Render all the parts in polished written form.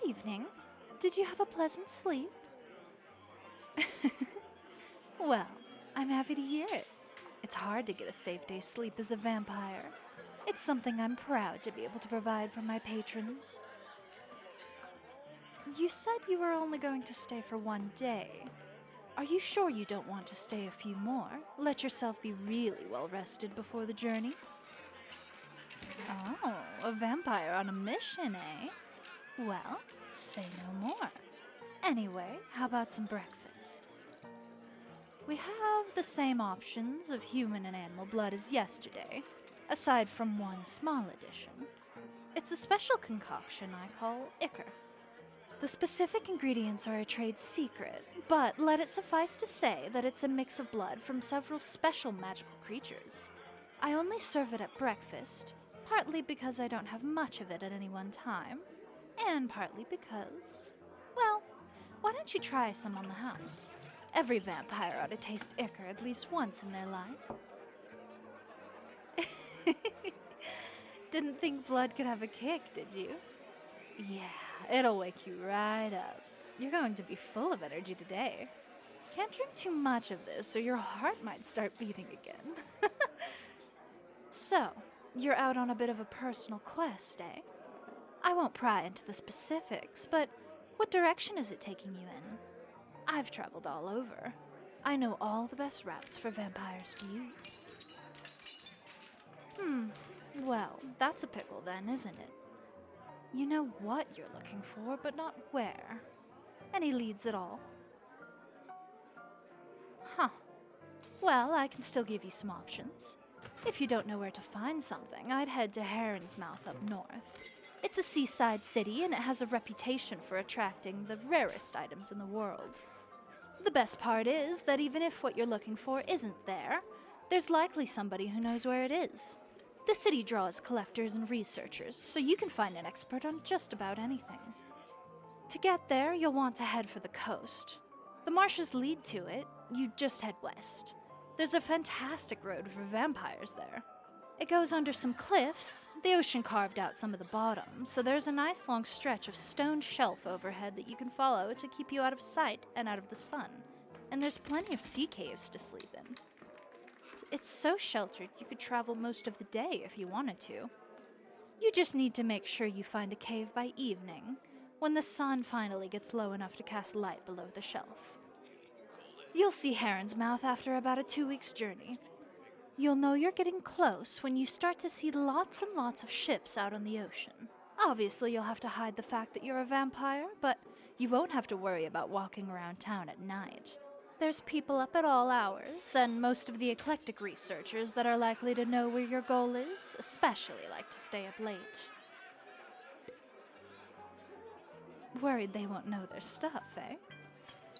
Good evening. Did you have a pleasant sleep? Well, I'm happy to hear it. It's hard to get a safe day's sleep as a vampire. It's something I'm proud to be able to provide for my patrons. You said you were only going to stay for one day. Are you sure you don't want to stay a few more? Let yourself be really well rested before the journey? Oh, a vampire on a mission, eh? Well, say no more. Anyway, how about some breakfast? We have the same options of human and animal blood as yesterday, aside from one small addition. It's a special concoction I call ichor. The specific ingredients are a trade secret, but let it suffice to say that it's a mix of blood from several special magical creatures. I only serve it at breakfast, partly because I don't have much of it at any one time, and partly because, well, why don't you try some on the house? Every vampire ought to taste ichor at least once in their life. Didn't think blood could have a kick, did you? Yeah, it'll wake you right up. You're going to be full of energy today. Can't drink too much of this or your heart might start beating again. So, you're out on a bit of a personal quest, eh? I won't pry into the specifics, but what direction is it taking you in? I've traveled all over. I know all the best routes for vampires to use. Well, that's a pickle then, isn't it? You know what you're looking for, but not where. Any leads at all? Huh. Well, I can still give you some options. If you don't know where to find something, I'd head to Heron's Mouth up north. It's a seaside city, and it has a reputation for attracting the rarest items in the world. The best part is that even if what you're looking for isn't there, there's likely somebody who knows where it is. The city draws collectors and researchers, so you can find an expert on just about anything. To get there, you'll want to head for the coast. The marshes lead to it, you just head west. There's a fantastic road for vampires there. It goes under some cliffs. The ocean carved out some of the bottom, so there's a nice long stretch of stone shelf overhead that you can follow to keep you out of sight and out of the sun. And there's plenty of sea caves to sleep in. It's so sheltered you could travel most of the day if you wanted to. You just need to make sure you find a cave by evening, when the sun finally gets low enough to cast light below the shelf. You'll see Heron's Mouth after about a 2-week journey. You'll know you're getting close when you start to see lots and lots of ships out on the ocean. Obviously, you'll have to hide the fact that you're a vampire, but you won't have to worry about walking around town at night. There's people up at all hours, and most of the eclectic researchers that are likely to know where your goal is, especially like to stay up late. Worried they won't know their stuff, eh?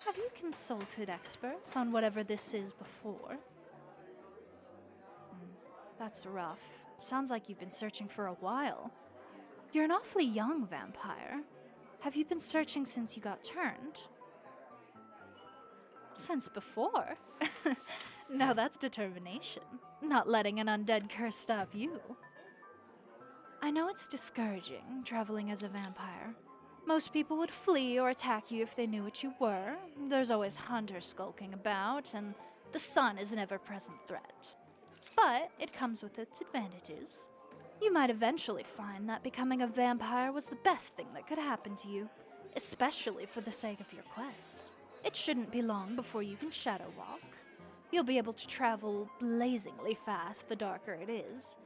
Have you consulted experts on whatever this is before? That's rough. Sounds like you've been searching for a while. You're an awfully young vampire. Have you been searching since you got turned? Since before? Now that's determination. Not letting an undead curse stop you. I know it's discouraging, traveling as a vampire. Most people would flee or attack you if they knew what you were. There's always hunters skulking about, and the sun is an ever-present threat. But it comes with its advantages. You might eventually find that becoming a vampire was the best thing that could happen to you, especially for the sake of your quest. It shouldn't be long before you can shadow walk. You'll be able to travel blazingly fast the darker it is.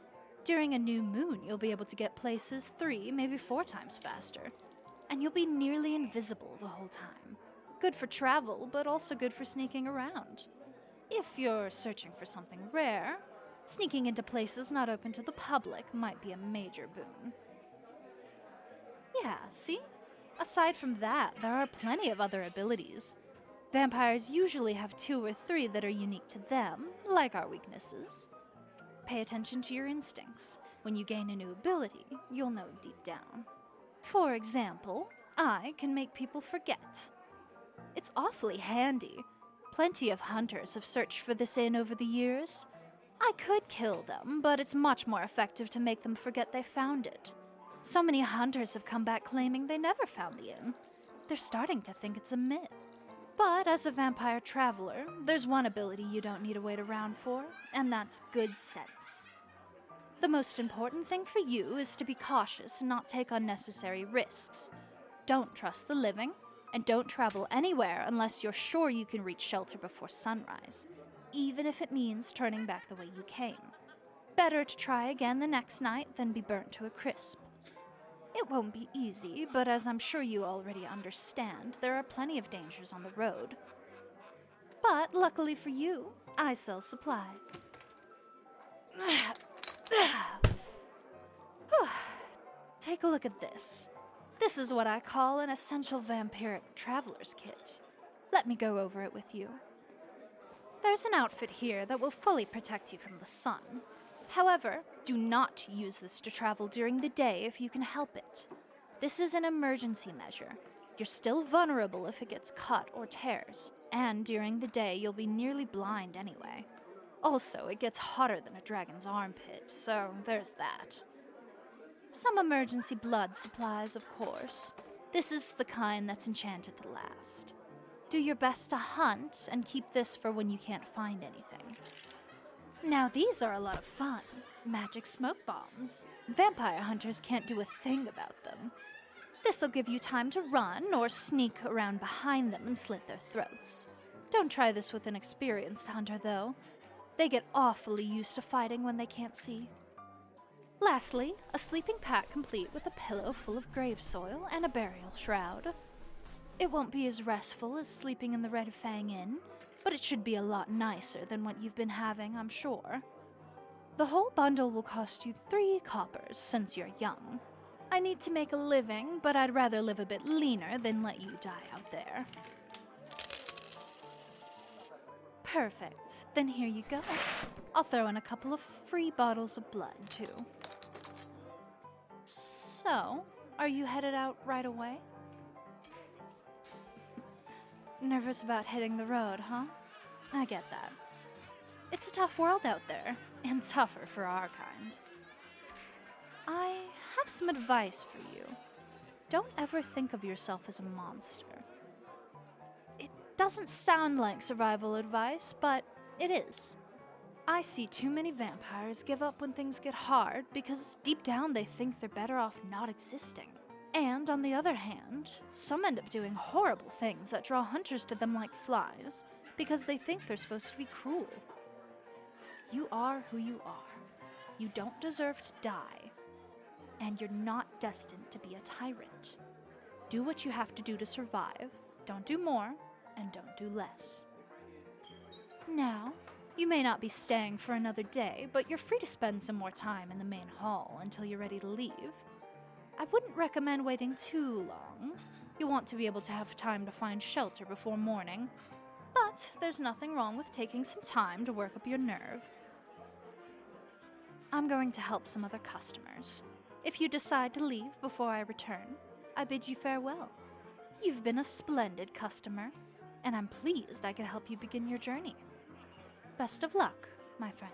During a new moon, you'll be able to get places 3, maybe 4 times faster. And you'll be nearly invisible the whole time. Good for travel, but also good for sneaking around. If you're searching for something rare, sneaking into places not open to the public might be a major boon. Yeah, see? Aside from that, there are plenty of other abilities. Vampires usually have 2 or 3 that are unique to them, like our weaknesses. Pay attention to your instincts. When you gain a new ability, you'll know deep down. For example, I can make people forget. It's awfully handy. Plenty of hunters have searched for this inn over the years. I could kill them, but it's much more effective to make them forget they found it. So many hunters have come back claiming they never found the inn. They're starting to think it's a myth. But as a vampire traveler, there's one ability you don't need to wait around for, and that's good sense. The most important thing for you is to be cautious and not take unnecessary risks. Don't trust the living, and don't travel anywhere unless you're sure you can reach shelter before sunrise, even if it means turning back the way you came. Better to try again the next night than be burnt to a crisp. It won't be easy, but as I'm sure you already understand, there are plenty of dangers on the road. But luckily for you, I sell supplies. Take a look at this. This is what I call an essential vampiric traveler's kit. Let me go over it with you. There's an outfit here that will fully protect you from the sun. However, do not use this to travel during the day if you can help it. This is an emergency measure. You're still vulnerable if it gets cut or tears, and during the day you'll be nearly blind anyway. Also, it gets hotter than a dragon's armpit, so there's that. Some emergency blood supplies, of course. This is the kind that's enchanted to last. Do your best to hunt and keep this for when you can't find anything. Now these are a lot of fun. Magic smoke bombs. Vampire hunters can't do a thing about them. This'll give you time to run or sneak around behind them and slit their throats. Don't try this with an experienced hunter, though. They get awfully used to fighting when they can't see. Lastly, a sleeping pack complete with a pillow full of grave soil and a burial shroud. It won't be as restful as sleeping in the Red Fang Inn, but it should be a lot nicer than what you've been having, I'm sure. The whole bundle will cost you 3 coppers since you're young. I need to make a living, but I'd rather live a bit leaner than let you die out there. Perfect. Then here you go. I'll throw in a couple of free bottles of blood, too. So, are you headed out right away? Nervous about hitting the road, huh? I get that. It's a tough world out there, and tougher for our kind. I have some advice for you. Don't ever think of yourself as a monster. It doesn't sound like survival advice, but it is. I see too many vampires give up when things get hard because deep down they think they're better off not existing. And on the other hand, some end up doing horrible things that draw hunters to them like flies because they think they're supposed to be cruel. You are who you are. You don't deserve to die. And you're not destined to be a tyrant. Do what you have to do to survive. Don't do more, and don't do less. Now, you may not be staying for another day, but you're free to spend some more time in the main hall until you're ready to leave. I wouldn't recommend waiting too long. You want to be able to have time to find shelter before morning. But there's nothing wrong with taking some time to work up your nerve. I'm going to help some other customers. If you decide to leave before I return, I bid you farewell. You've been a splendid customer, and I'm pleased I could help you begin your journey. Best of luck, my friend.